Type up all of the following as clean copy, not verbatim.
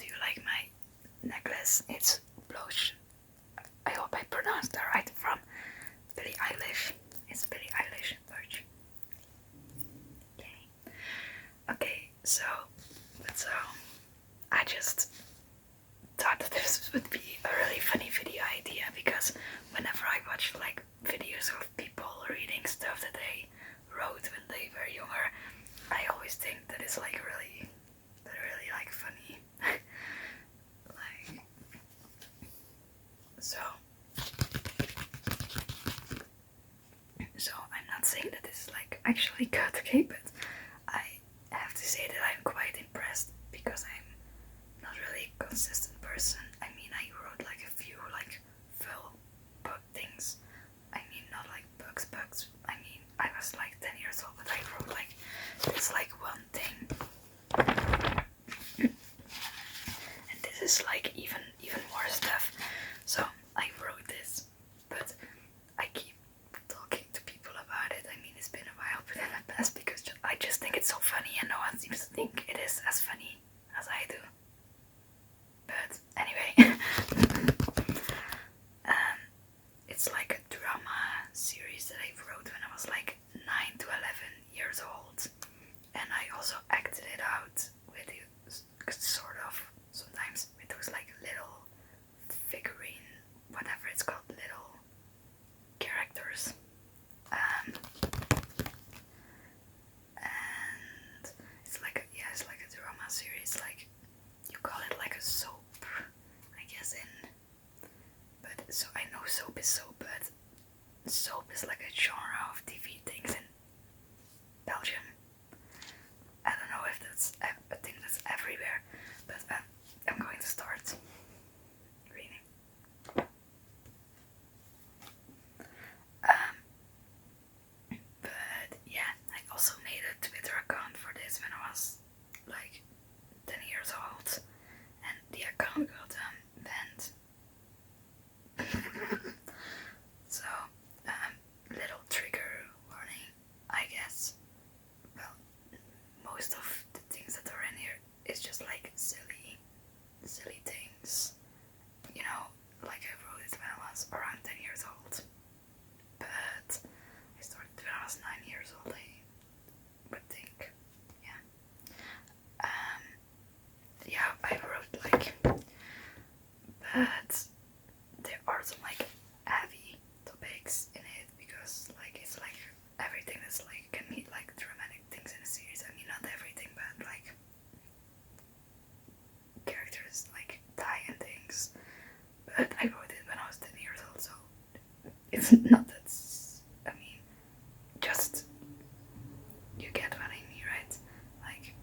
Do you like my necklace? It's blush. I hope I pronounced that right, from Billie Eilish. It's Billie Eilish merch. Okay, so I just thought that this would be a really funny video idea, because whenever I watch like videos of people reading stuff that they wrote when they were younger, I always think that it's like really like funny. Like, so I'm not saying that this is like actually good, okay, but I have to say that I'm quite impressed, because I'm not really a consistent person. I mean, I wrote like a few like full book things. I mean, not like books. I mean, I was like 10 years old, but I wrote like this like one thing. And this is like even more stuff. So I wrote this, but I keep talking to people about it. I mean, it's been a while within the past, because I just think it's so funny, and no one seems to think it is as funny as I do. But anyway, it's like a drama series that I wrote when I was like 9 to 11 years old, and I also acted it out with sort of sometimes with those like little figurine, whatever it's called, little characters. And it's like a drama series, like you call it like a soap, I guess, but so I know soap is soap, but soap is like a genre of TV things in Belgium. I don't know if that's a thing that's everywhere, but I'm going to start reading. But yeah, I also made a Twitter account for this when I was like 10 years old, and the account got banned. So, little trigger warning, I guess. Well, most of the things that are in here is just like silly things. You know, like I wrote it when I was around 10 years old. But I started when I was 9 years old, I would think. Yeah. Yeah, I wrote like, but there are some like heavy topics in it, because like it's like everything that's like can meet like dramatic things in a series. I mean, not everything, but like characters like die and things. But I wrote it when I was 10 years old, so it's not that. I mean, just you get what I mean, right? Like,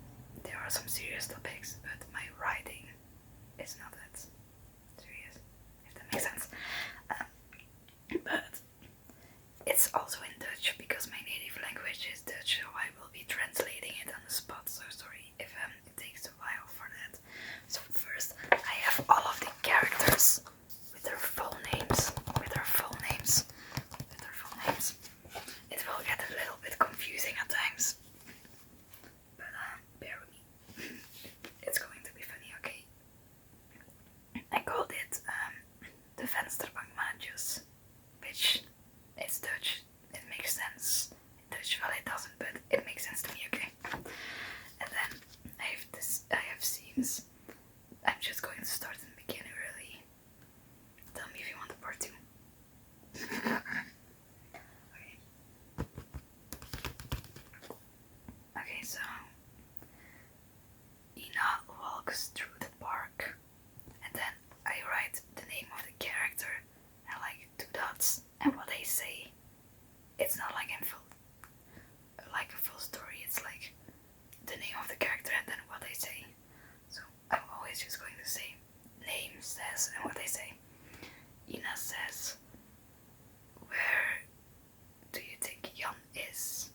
there are some serious topics, but my writing is not that serious, if that makes sense. But it's also in Dutch, because my native language is Dutch, so I will be translating it on the spot. So sorry if it takes a while for that. So first, I have all of the characters with their full names. It will get a little bit confusing at times, but bear with me. It's going to be funny, okay? I called it the vensterbankmaatjes, which is Dutch. It makes sense. In Dutch, well, it doesn't, but it makes sense to me, okay? And then I have scenes. I'm just going to start in the beginning, really. Tell me if you want a part 2. Okay, so Ina walks through the park, and then I write the name of the character and like 2 dots and what they say. It's not like a full story. It's like the name of the character and then what they say. So I'm always just going to say name, says, and what they say. Ina says, "Where do you think Jan is?"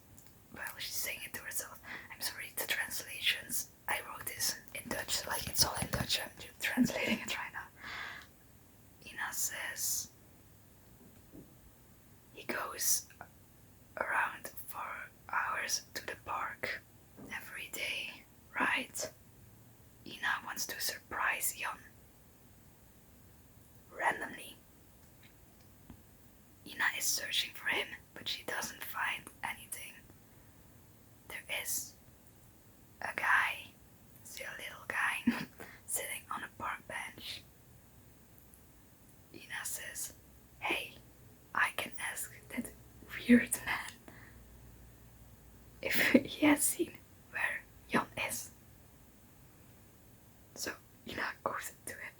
Well, she's saying it to herself. I'm sorry, the translations. I wrote this in Dutch, like it's all in Dutch. I'm just translating it right now. Ina says, he goes around for hours to the park every day, right? Ina wants to surprise replies Jan. Randomly, Ina is searching for him, but she doesn't find anything. There is a guy, still a little guy, sitting on a park bench. Ina says, "Hey, I can ask that weird man if he has seen where Jan is." So Ina goes to him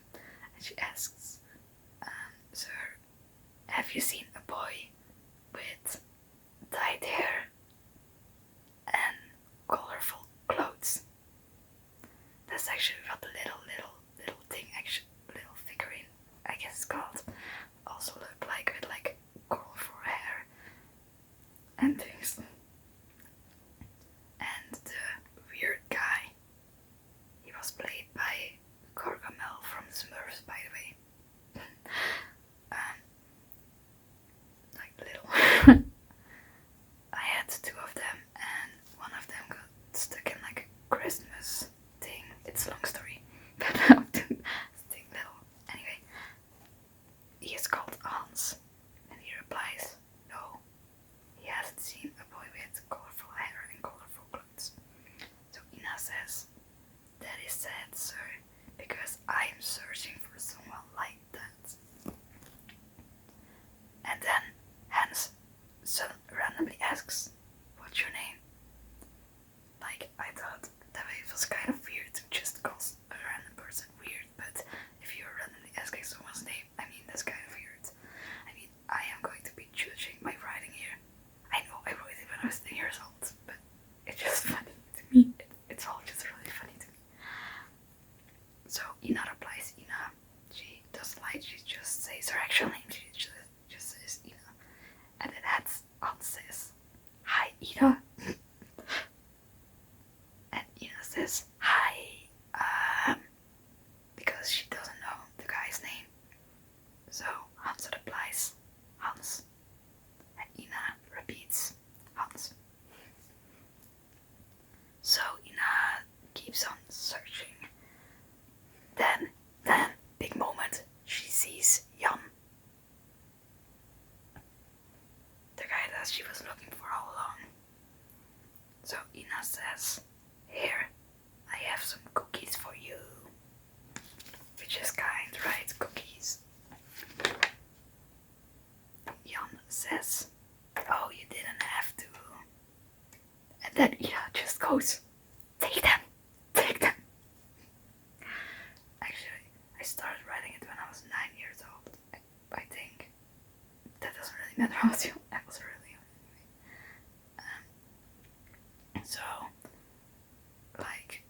and she asks, "Sir, have you seen a boy with dyed hair and colorful clothes?" That's actually what the little thing, actually little figurine, I guess it's called, also look like, with like colorful hair and things. And the weird guy, he was played by Gargamel from Smurfs, by the way. Like little. I had two of them, and one of them got stuck in like a Christmas thing. It's a long story, but I'll do something little. Anyway, he is called Hans, and he replies, "No, he hasn't seen a boy with colorful hair and colorful clothes." So Ina says, "That is sad, sir, because I am searching for someone like that." And then Hans randomly asks, "What's your name?" Like, I thought that it was kind of weird to just call a random person weird, but if you're randomly asking someone's name, I mean, that's kind of weird. I mean, I am going to be judging my writing here. I know I wrote it when I was 10 years old, but it's just funny to me. It's all just really funny to me. So Ina replies Ina. She doesn't lie, she just says her actual name. She just says Ina. And then Hans says, "Hi, Ina." And Ina says, "Hi," because she doesn't know the guy's name. So Hans replies, "Hans." And Ina repeats, "Hans." So Ina keeps on searching. Then, big moment, she sees Jan. The guy that she was looking for all along. So Ina says, "Here, I have some cookies for you." Which is kind, right? Cookies. Jan says, "Oh, you didn't have to." And then Ina just goes, "Take them, take them." Actually, I started writing it when I was 9 years old. I think that doesn't really matter how much I was really young anyway. So, like,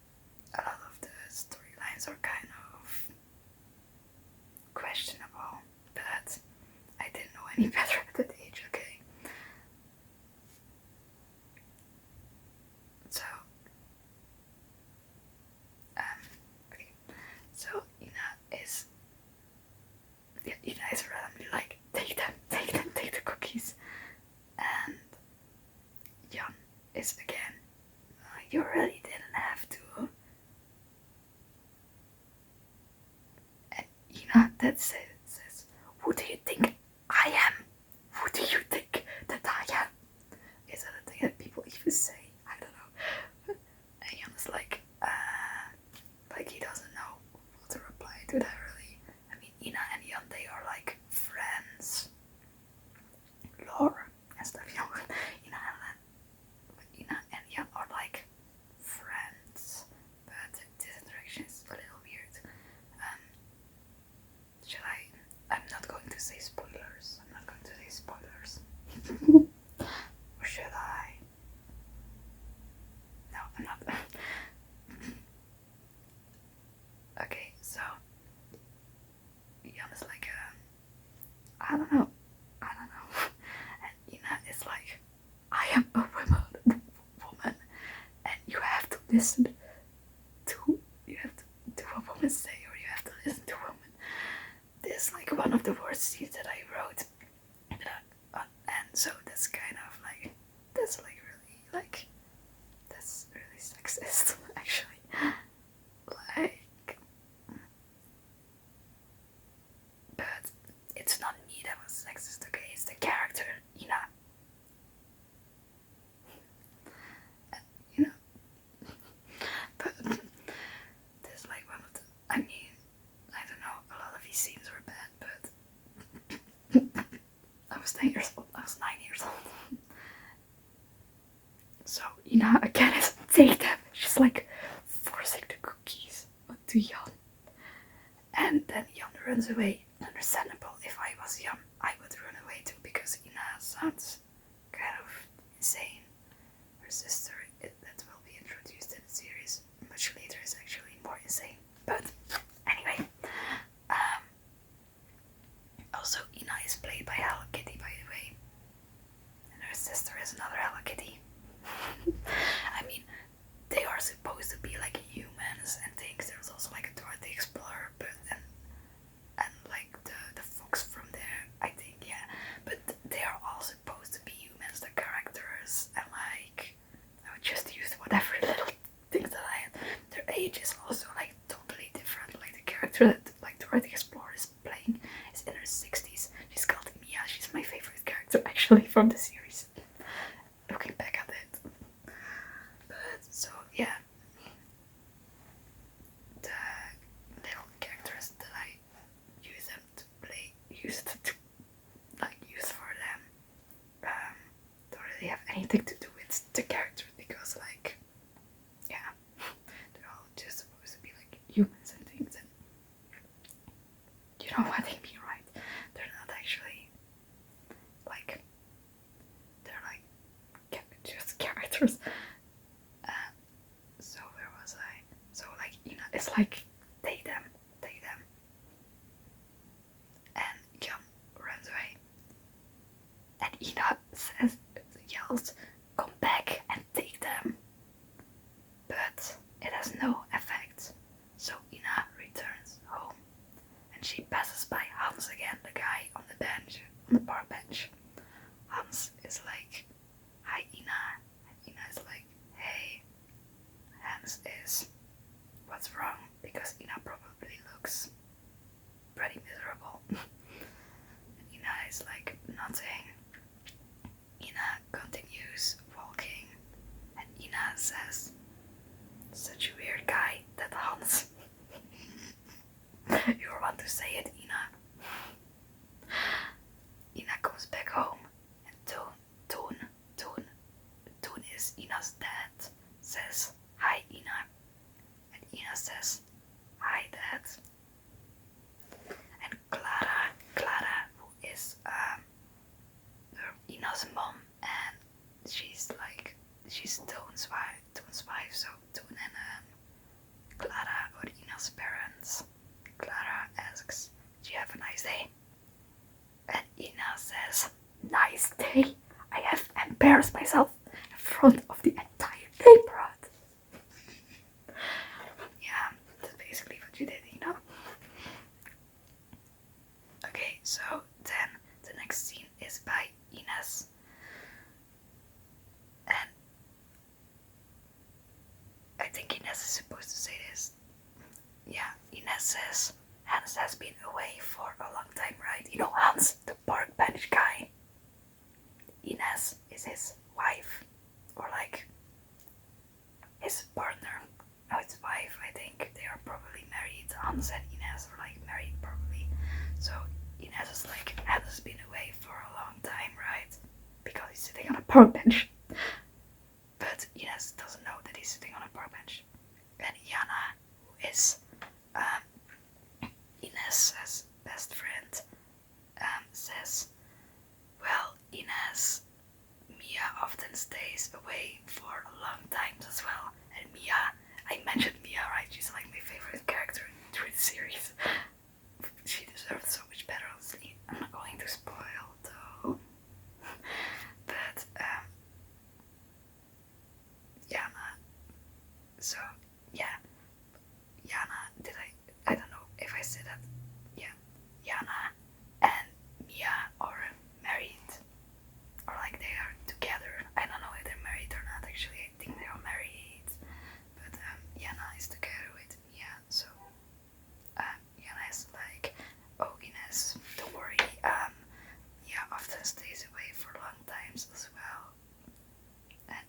a lot of the storylines are kind of questionable, but I didn't know any better at that age, okay? So, okay. So Ina is randomly like, take them, take the cookies. And Jan is again, "You really didn't have to." And Ina that says, "Who do you think I am? Who do you think that I am?" Is that a thing that people even say? I don't know. And Jan is like he doesn't know what to reply to that really. I mean, Ina and Jan, they are like friends. Lore and stuff, you know. Ina and Jan are like friends, but this interaction is a little weird. Should I'm not going to say spoilers. I'm not going to say spoilers. Or should I? No, I'm not. Okay, so Jan is like, I don't know. And Ina is like, "I am a woman, and you have to listen to, you have to do what women say, or you have to listen to women." This is like one of the worst scenes that I wrote, and so that's kind of like, that's like really like, that's really sexist actually. Like, to Jan. And then Jan runs away. Understandable. If I was Jan, I would run away too, because Ina sounds kind of insane. Her sister, that will be introduced in the series much later, is actually more insane. But anyway, also Ina is played by Hello Kitty, by the way, and her sister is another Hello Kitty. I mean, they are supposed to be like humans and things. There's also like a Dora the Explorer, but and like the fox from there, I think, yeah. But they are all supposed to be humans, the characters, and like I would just use whatever little things that I had. Their age is also like totally different. Like the character that like Dora the Explorer is playing is in her 60s. She's called Mia. She's my favorite character actually from the series. Looking back at it. But so yeah. The little characters that I use them to play, use for them, don't really have anything to do with the characters, because like, yeah, they're all just supposed to be like humans and things, and you know what I mean, right? They're not actually like, they're like just characters. So where was I? So like, you know, it's like take them, and Jan runs away, and Ina yells, "Come back and take them!" But it has no effect. So Ina returns home, and she passes by Hans again, the guy on the bench, on the park bench. Hans is like, "Hi Ina," and Ina is like, "Hey." Hans is, "What's wrong?" Because Ina probably looks pretty miserable. And Ina is like, "Nothing." Ina continues walking, and Ina says, "Such a weird guy, that Hans." You want to say it, Ina. Ina comes back home, and Toon is Ina's dad, says, "Hi Ina." And Ina says, "Hi Dad." And Clara, who is Ina's mom, and she's Toon's wife, so Toon and Clara are Ina's parents. Clara asks, "Do you have a nice day?" And Ina says, "Nice day? I have embarrassed myself in front of the entire neighborhood." Yeah, that's basically what you did, Ina. Okay, so then the next scene is by Iness. And I think Iness is supposed to say this. Yeah, Iness says, "Hans has been away for a long time, right? You know Hans, the park bench guy. Iness is his wife, or like his partner. No, it's wife, I think. They are probably married. Hans and Iness are like married probably. So Iness is like, Hans has been away for a long time, right? Because he's sitting on a park bench." But Iness doesn't know that he's sitting on a park bench. And Yana, who is Iness's best friend, says, "Well, Iness, Mia often stays away for a long time as well." And Mia, I mentioned Mia, right? She's like my favorite character through the series. She deserves so much better, honestly. I'm not going to spoil though. But Yana. So yeah, Yana. I don't know if I said that. Yeah, Yana and Mia are married, or like they are together. I don't know if they're married or not. Actually, I think they are married. But Yana is together with Mia. So Yana is like, "Oh Iness, don't worry. Mia often stays away for long times as well." And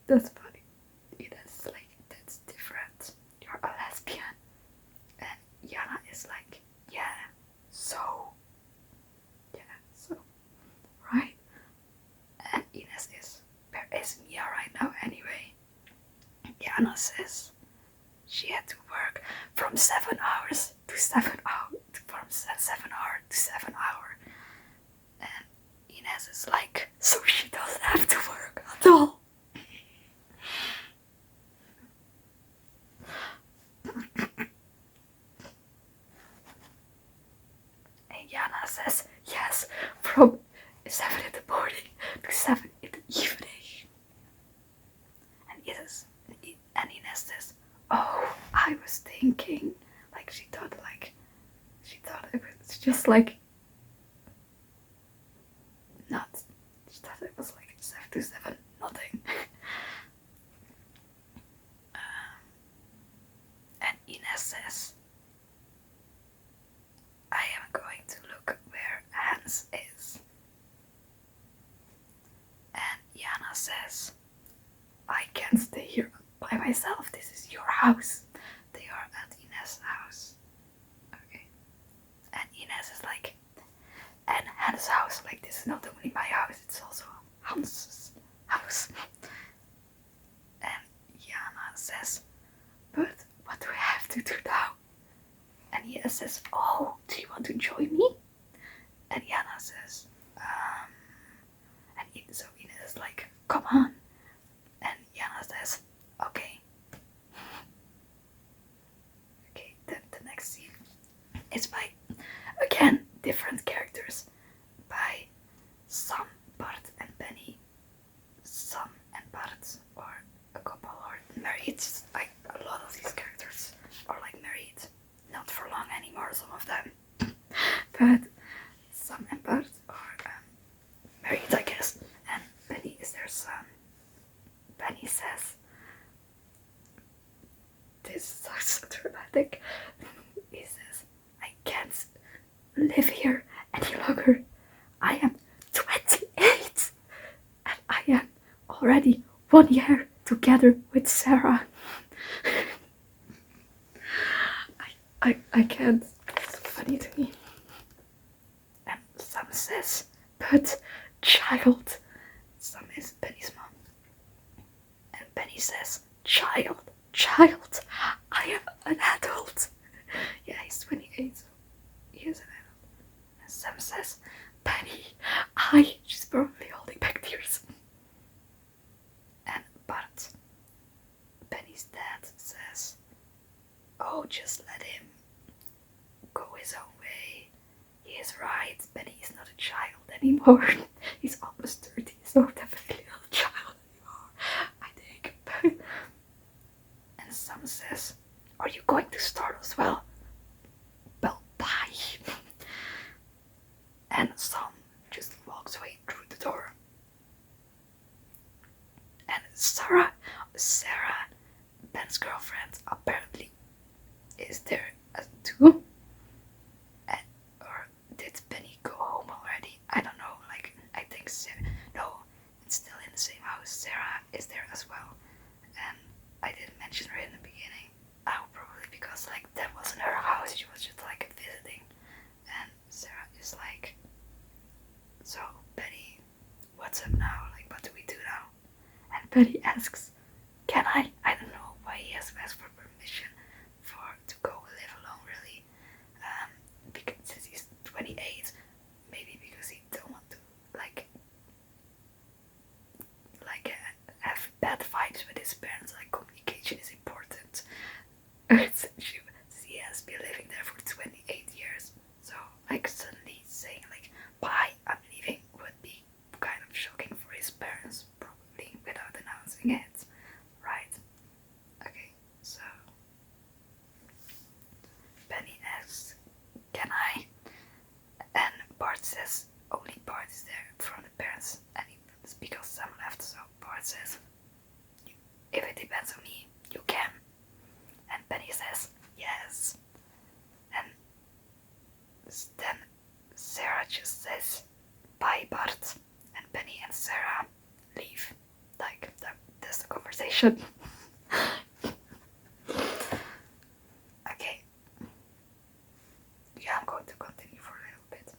That's funny. That's like, that's different. You're a lesbian. And Yana is like, yeah, so. Yeah, so. Right? And Iness is, where is Mia right now anyway? Yana says she had to work from 7 hours to 7 hours, from 7 hour to 7 hour. And Iness is like, so she doesn't have to work at all. And Yana says, yes, from 7 in the morning to 7 in the evening. And Iness says, oh, I was thinking, like she thought it was just like, not, she thought it was like 7 to 7, nothing. And Iness says, I am going to look where Hans is. And Yana says, I can't stay here by myself. This is your house. They are at Iness' house. Okay. And Iness is like, and Hans' house. Like, this is not only my house, it's also Hans' house. And Yana says, but what do I have to do now? And Yana says, oh, do you want to join me? And Yana says, and so Iness is like, come on. And Yana says, okay. Okay, then the next scene is by, again, different characters. By Sam, Bart, and Benny. Sam and Bart are a couple or married. Like, a lot of these characters are like married. Not for long anymore, some of them. But Sam and Bart are married, I guess. And Benny is their son. Benny says, this is so dramatic. He says, I can't live here any longer. I am 28 and I am already 1 year together with Sarah. I can't. It's so funny to me. And Sam says, but child. Sam is Benny's mom. And Benny says, child, I am an adult. Yeah, he's 28, so he is an adult. And Sam says, Benny, she's probably holding back tears. And Bart, Benny's dad, says, oh, just let him go his own way. He is right, Benny is not a child anymore. He's almost 30, so definitely not a child anymore, I think. And Sam says, are you going to start as well? Well, bye. And Sam just walks away through the door. And Sarah, Ben's girlfriend, apparently is there too. Or did Benny go home already? I don't know. Like, I think no, it's still in the same house. Sarah is there as well. And I didn't mention her in the beginning. Oh, probably because like that wasn't her house. She was just like visiting. And Sarah is like, so Benny, what's up now? Like, what do we do now? And Benny asks, can I? I don't know why he has asked for permission to go live alone, really. Because since he's 28, maybe because he don't want to have bad vibes with his parents. Like, communication is important. He has been living there for 28 years, so like suddenly saying like, bye, I'm leaving, would be kind of shocking for his parents, probably, without announcing it, right? Okay, so Benny asks, can I? And Bart says, only Bart is there from the parents, and it's because Sam left, so Bart says, if it depends on me, you can. And Benny says, yes. And then Sarah just says, bye, Bart. And Benny and Sarah leave. Like, confession. Okay. Yeah, I'm going to continue for a little bit.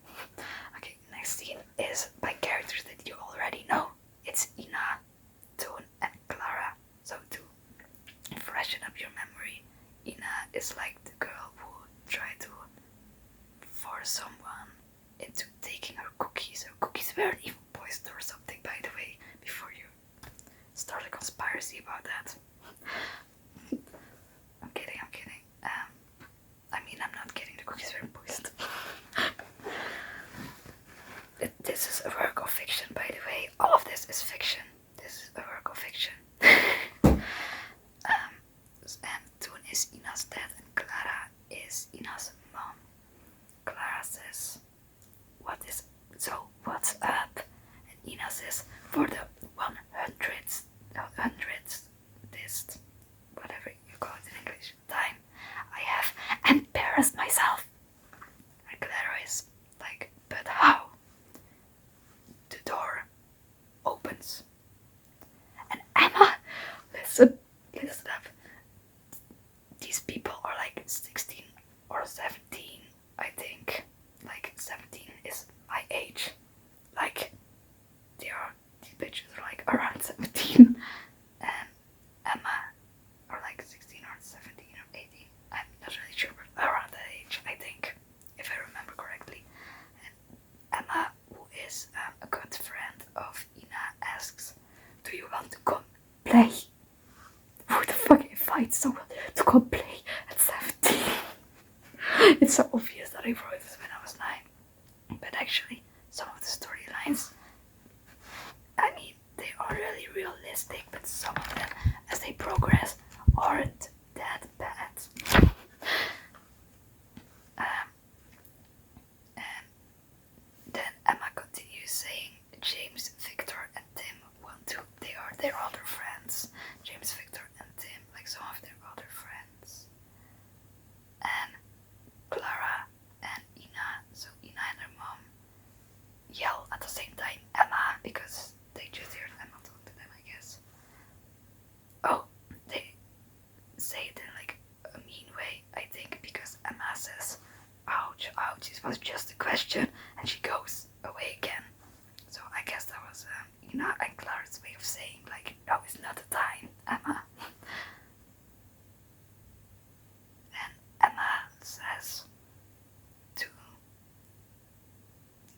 Okay, next scene is by characters that you already know. It's Ina, Toon, and Clara. So to freshen up your memory, Ina is like the girl who tried to force someone into taking her cookies. Her cookies weren't even poisoned or something, by the way, before you start a conspiracy about that. I'm kidding. I mean, I'm not kidding, the cookies weren't poisoned. This is a work of fiction, by the way. All of this is fiction. This is a work of fiction. And Toon is Ina's dad and Clara is Ina's mom. Clara says, what's up? And Ina says, for the 100th, whatever you call it in English, time, I have embarrassed myself. And Clara is like, but how? The door opens. And Emma, listen up. These people are like 16 or 17, I think. Like 17 is my age. Like these bitches are like around 17. And Emma are like 16 or 17 or 18. I'm not really sure, but around that age, I think, if I remember correctly. And Emma, who is a good friend of Ina, asks, do you want to come play? Who the fuck invites someone to come play at 17? It's so obvious that I wrote this when I was 9. But actually, some of the storylines, I mean, they are really realistic, but some of them, as they progress, aren't that bad. And then Emma continues saying, James, Victor, and Tim want to. They are their other friends. James, Victor, and Tim, like some of their other friends. And Clara and Ina, so Ina and her mom, yell at the same time, Emma, because they just heard Emma talk to them, I guess. Oh, they say it in like a mean way, I think, because Emma says, ouch, ouch, this was just a question, and she goes away again. So I guess that was Ina and Clara's way of saying, like, no, it's not the time, Emma. And Emma says to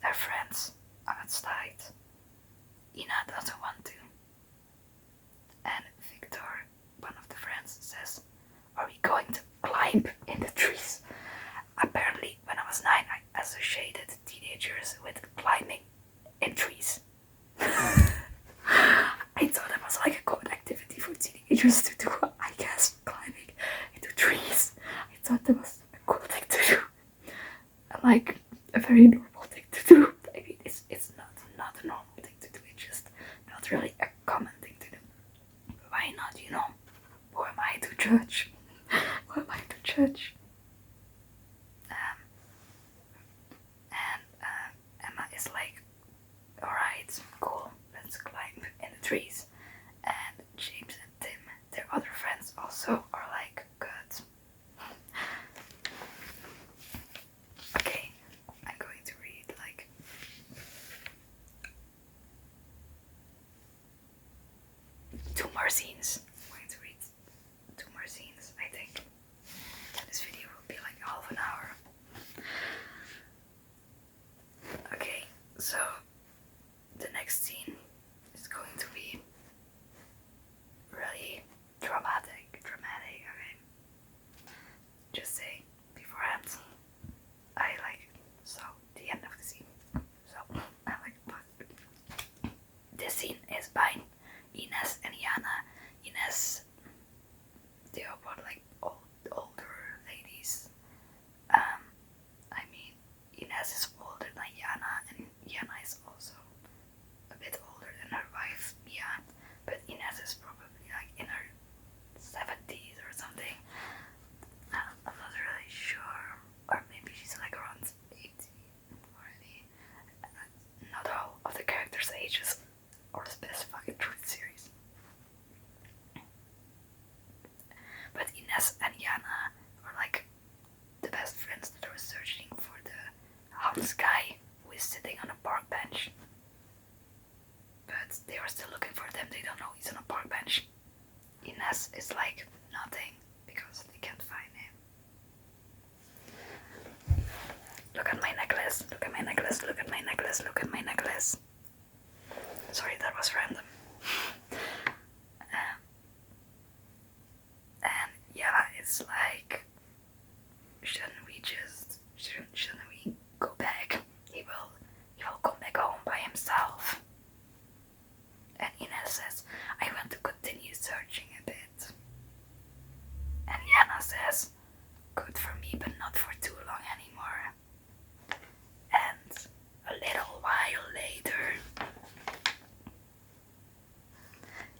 their friends outside, Ina doesn't want to. And Victor, one of the friends, says, are we going to climb in the trees? Apparently, when I was 9, I associated teenagers with climbing in trees. I thought it was like a common activity for teenagers to do, I guess, climbing into trees. I thought that was a cool thing to do. And like a very normal thing to do. I mean, it's not a normal thing to do, it's just not really a common thing to do. But why not, you know? Who am I to judge? Who am I to judge? Emma is like, alright, cool, let's climb in the trees. And James and Tim, their other friends, also are like, good. Okay, I'm going to read like two more scenes. I'm going to read two more scenes, I think. This video will be like half an hour. Okay, so the next scene is going to be really dramatic, okay? Just say beforehand, I like saw the end of the scene. So I like, but this scene is by Iness and Yana. Iness Iness and Yana were like the best friends that were searching for the Hans guy who is sitting on a park bench. But they are still looking for them, they don't know he's on a park bench. Iness is like nothing because they can't find him. Look at my necklace, look at my necklace, look at my necklace, look at my necklace. Sorry, that was random. And yeah, it's like, shouldn't we go back? He will come back home by himself. And Iness says, I want to continue searching a bit. And Yana says, good for me, but not for too long anymore. And a little while later,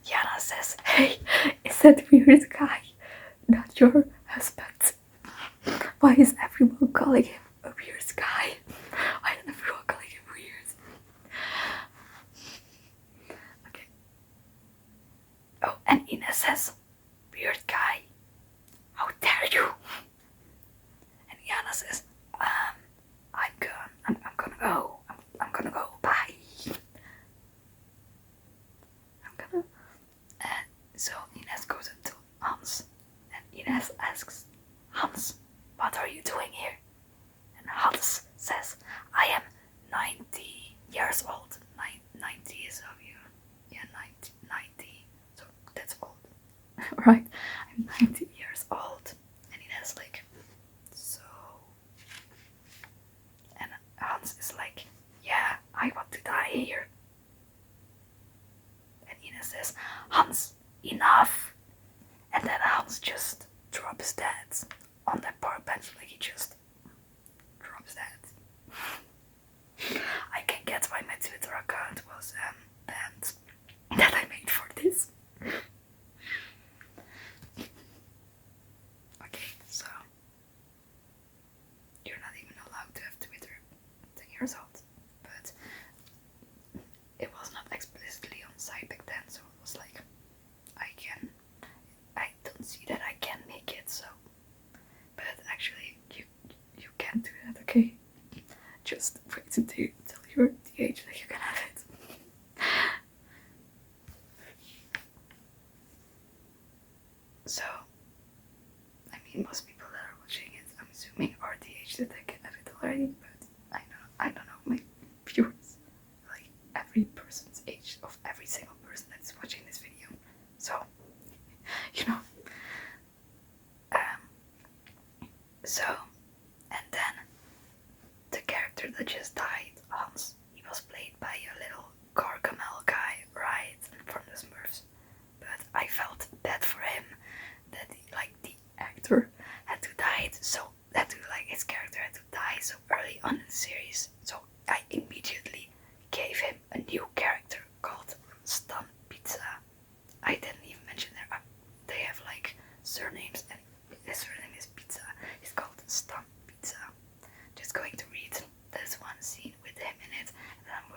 Yana says, hey, is that weird guy not your husband? Why is everyone calling him a weird guy? Why is everyone calling him weird? Okay. Oh, and Iness says, weird guy, how dare you? And Yana says, I'm gonna go. I'm gonna go. Bye. So Iness goes up to Hans, and Iness asks, Hans, what are you doing here? And Hans says, I am 90 years old. 90 is of you. Yeah, 90. So that's old. Right? I'm 90 years old. And Iness like, so... And Hans is like, yeah, I want to die here. And Iness says, Hans, enough. And then Hans just drops dead on that park bench, like he just drops dead. I can get why my Twitter account was banned that I made for this. Okay, so you're not even allowed to have Twitter 10 years old, but it was not explicitly on site back then, so it was like, I don't see that I can make it, so, but actually you can do that, okay? Just wait until you're the age that you can have it. So, I mean, most people that are watching it, I'm assuming, are the age that they can have it already, but I don't know, my viewers, like every person's age of every single person that's watching this video. So, you know. So, and then the character that just died, Hans, he was played by a little Gargamel guy, right, from the Smurfs. But I felt bad for him that the actor had to die, so his character had to die so early on in the series. So I immediately gave him a new character called Stan Pizza. I didn't even mention they have like surnames, and his surname is Pizza. He's called Stan Pizza. Just going to read this one scene with him in it, and then I'm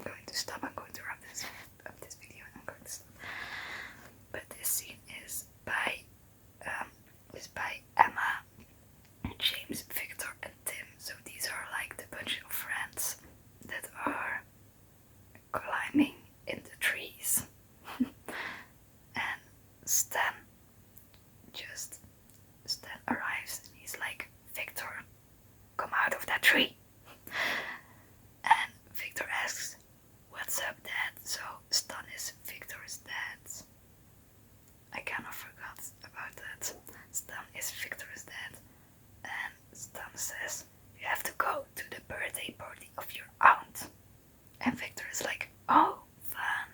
going to stop. I'm going to wrap this video, and I'm going to stop. But this scene is by Emma, James, Victor, and Tim. So these are like the bunch of friends that are climbing in the trees. And Stan arrives, and he's like, Victor, come out of that tree. And Victor asks, what's up, Dad? So Stan is Victor's dad. I kind of forgot about that. Stan is Victor's dad. And Stan says, you have to go to the birthday party of your aunt. And Victor is like, oh, fun.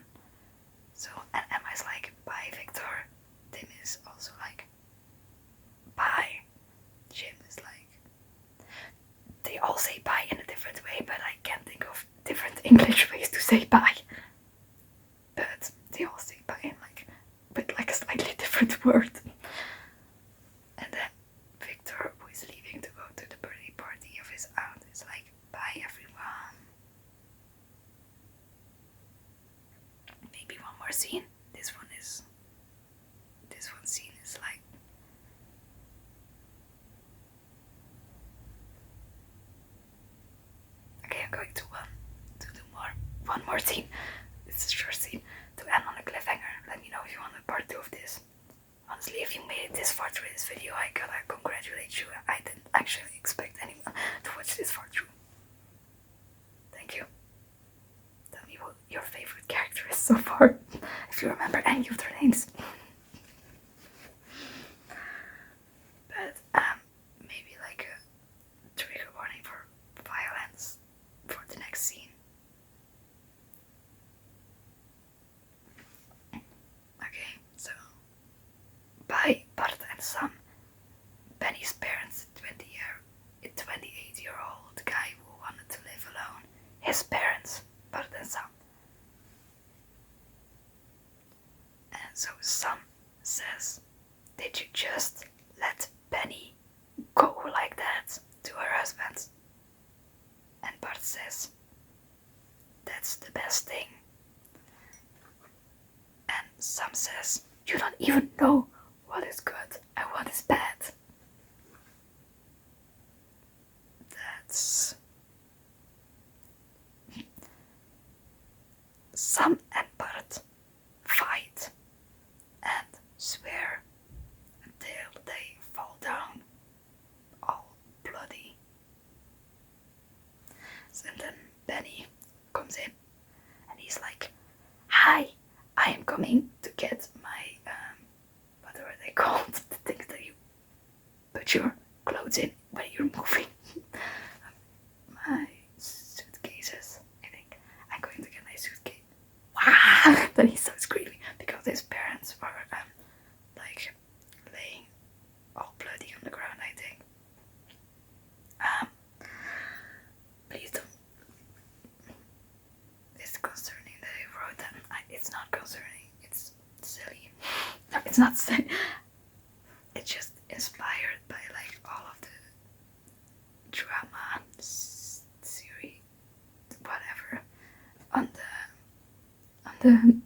So, and Emma's like, bye, Victor. Tim is also like, bye. Jim is like, they all say bye in a different way, but I can't think of different English ways to say bye. But they all say bye in with a slightly different word. And then Victor, who is leaving to go to the birthday party of his aunt, is like, bye everyone. Maybe one more scene. This one scene is like this far through this video, I gotta congratulate you. I didn't actually expect anyone to watch this far through. Thank you. Tell me what your favorite character is so far, if you remember any of their names. But maybe like a trigger warning for violence for the next scene. Okay, so by Bart and Sam, Benny's parents, 28-year-old guy who wanted to live alone. His parents, Bart and Sam. And so Sam says, "Did you just let Benny go like that to her husband?" And Bart says, "That's the best thing." And Sam says, "You don't even know what is good and what is bad." That's... Sam and Bart fight and swear until they fall down, all bloody. And then Benny comes in and he's like, "Hi, I am coming to get my, what are they called? The things that you put your clothes in when you're moving." My suitcases, I think. I'm going to get my suitcase. Wow! Then he starts screaming because his parents were, like, laying all bloody on the ground, I think. Please don't. It's concerning that I wrote that. It's not concerning. It's silly. No, it's not silly. It's just inspired by like all of the drama series, whatever, on the